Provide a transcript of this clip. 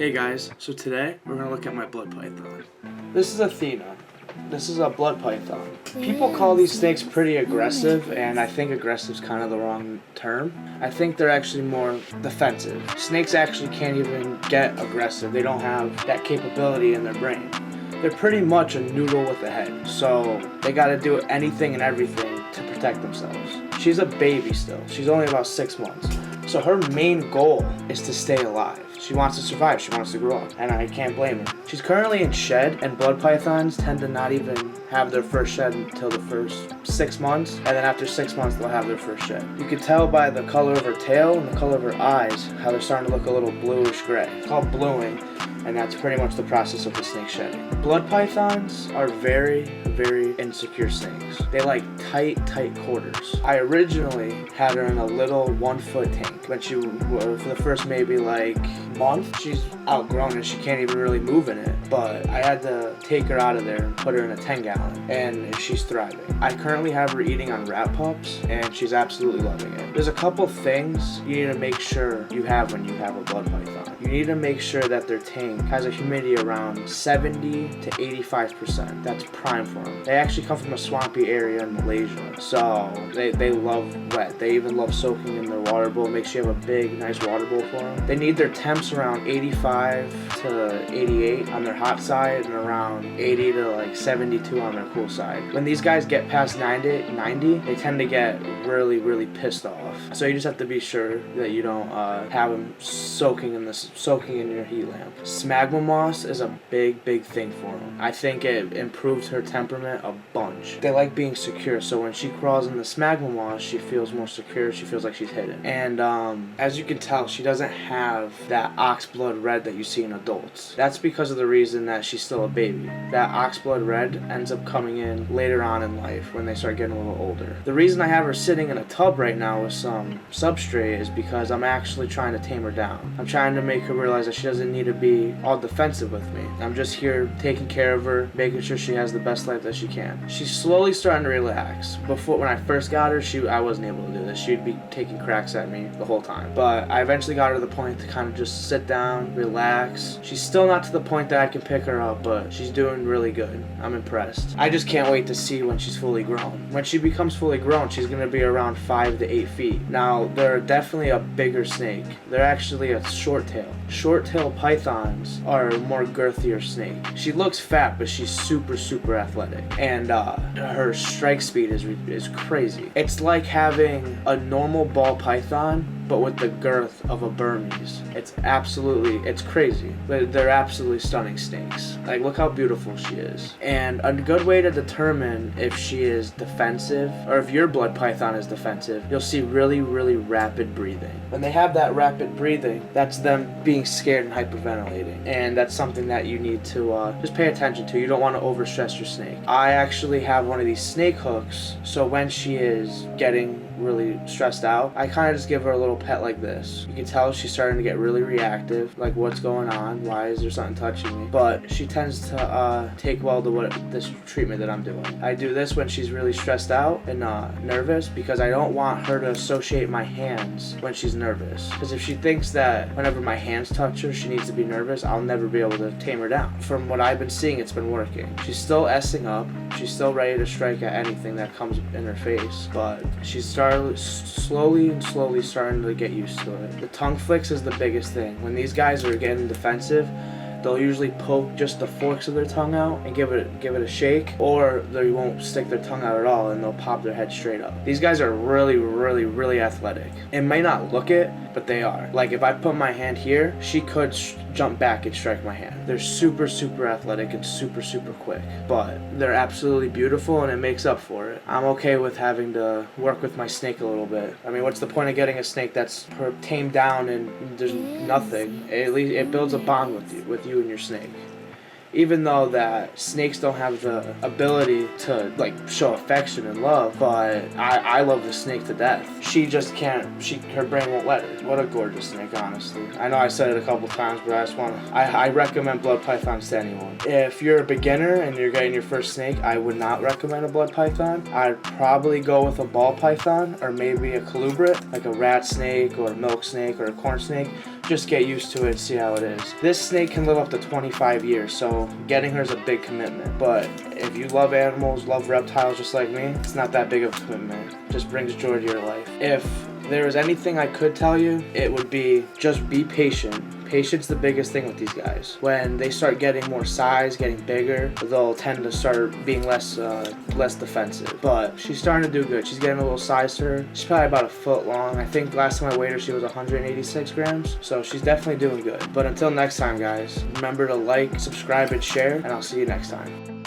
Hey guys, so today we're going to look at my blood python. This is Athena. This is a blood python. People call these snakes pretty aggressive, and I think aggressive is kind of the wrong term. I think they're actually more defensive. Snakes actually can't even get aggressive. They don't have that capability in their brain. They're pretty much a noodle with a head, so they got to do anything and everything to protect themselves. She's a baby still. She's only about 6 months. So her main goal is to stay alive. She wants to survive. She wants to grow up, and I can't blame her. She's currently in shed, and blood pythons tend to not even have their first shed until the first 6 months, and then after 6 months they'll have their first shed. You can tell by the color of her tail and the color of her eyes how they're starting to look a little bluish gray. It's called bluing, and that's pretty much the process of the snake shedding. Blood pythons are very, very insecure snakes. They like tight quarters. I originally had her in a little 1-foot tank. When she, for the first maybe like month, she's outgrown and she can't even really move in it. But I had to take her out of there and put her in a 10-gallon, and she's thriving. I currently have her eating on rat pups, and she's absolutely loving it. There's a couple things you need to make sure you have when you have a blood python. You need to make sure that their tank has a humidity around 70 to 85%. That's prime for them. They actually come from a swampy area in Malaysia, so they love wet. They even love soaking in their water bowl. Make sure you have a big, nice water bowl for them. They need their temps around 85 to 88 on their hot side and around 80 to like 72 on their cool side. When these guys get past 90, they tend to get really pissed off. So you just have to be sure that you don't have them soaking in your heat lamp. Smegma moss is a big thing for them. I think it improves her temperament a bunch. They like being secure, so when she crawls in the smegma moss, she feels more secure. She feels like she's hidden. And as you can tell, she doesn't have that oxblood red that you see in adults. That's because of the reason that she's still a baby. That oxblood red ends up coming in later on in life when they start getting a little older. The reason I have her sitting in a tub right now with some substrate is because I'm actually trying to tame her down. I'm trying to make her realize that she doesn't need to be all defensive with me. I'm just here taking care of her, making sure she has the best life that she can. She's slowly starting to relax. Before, when I first got her, I wasn't able to do this. She'd be taking cracks at me the whole time. But I eventually got her to the point to kind of just sit down, relax. She's still not to the point that I can pick her up, but she's doing really good. I'm impressed. I just can't wait to see when she's fully grown. When she becomes fully grown, she's going to be around 5 to 8 feet. Now, they're definitely a bigger snake. They're actually a short tail. Short tail pythons are a more girthier snake. She looks fat, but she's super athletic. And her strike speed is crazy. It's like having a normal ball python, but with the girth of a Burmese. It's crazy. They're absolutely stunning snakes. Like, look how beautiful she is. And a good way to determine if she is defensive, or if your blood python is defensive, you'll see really rapid breathing. When they have that rapid breathing, that's them being scared and hyperventilating. And that's something that you need to just pay attention to. You don't want to overstress your snake. I actually have one of these snake hooks, so when she is getting really stressed out, I kind of just give her a little pet like this. You can tell she's starting to get really reactive, like what's going on, why is there something touching me, but she tends to take well to this treatment that I'm doing. I do this when she's really stressed out and nervous, because I don't want her to associate my hands when she's nervous, because if she thinks that whenever my hands touch her she needs to be nervous, I'll never be able to tame her down. From what I've been seeing, it's been working. She's still S-ing up, she's still ready to strike at anything that comes in her face, but she's slowly starting to get used to it. The tongue flicks is the biggest thing. When these guys are getting defensive, they'll usually poke just the forks of their tongue out and give it a shake, or they won't stick their tongue out at all and they'll pop their head straight up. These guys are really athletic. It may not look it, but they are. Like, if I put my hand here, she could jump back and strike my hand. They're super athletic and super quick, but they're absolutely beautiful, and it makes up for it. I'm okay with having to work with my snake a little bit. I mean, what's the point of getting a snake that's tamed down and there's nothing? At least it builds a bond with you and your snake. Even though that snakes don't have the ability to like show affection and love, but I love the snake to death. She just can't, her brain won't let her. What a gorgeous snake, honestly. I know I said it a couple times, but I recommend blood pythons to anyone. If you're a beginner and you're getting your first snake, I would not recommend a blood python. I'd probably go with a ball python, or maybe a colubrid, like a rat snake or a milk snake or a corn snake. just get used to it, see how it is. This snake can live up to 25 years, so getting her is a big commitment. But if you love animals, love reptiles just like me, it's not that big of a commitment. It just brings joy to your life. If there was anything I could tell you, it would be just be patient. Patience is the biggest thing with these guys. When they start getting more size, getting bigger, they'll tend to start being less defensive. But she's starting to do good. She's getting a little size to her. She's probably about a foot long. I think last time I weighed her, she was 186 grams. So she's definitely doing good. But until next time, guys, remember to like, subscribe, and share, and I'll see you next time.